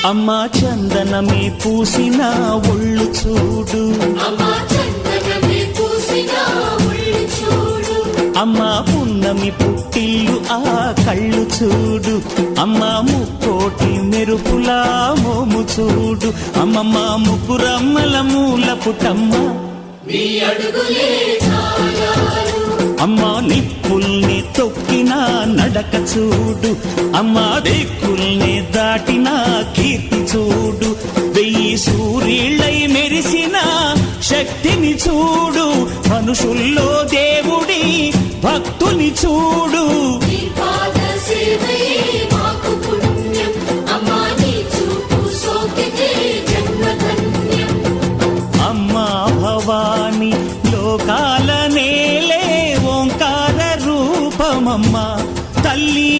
అమ్మా చందనమే పూసిన ఒళ్ళు చూడు, అమ్మా పున్నమి పుట్టిల్లు ఆ కళ్ళు చూడు, అమ్మా ముక్కోటి మెరుపులా మోము చూడు, అమ్మమ్మ ముగ్గురమ్మల మూల పుటమ్మ అమ్మా నిప్పుల్ని తొక్కిన నడక చూడు, అమ్మా దిక్కుల్ని దాటిన కీర్తి చూడు, 1000 సూర్యుళ్ళై మెరిసిన శక్తిని చూడు, మనుషుల్లో దేవుడి భక్తుని చూడు.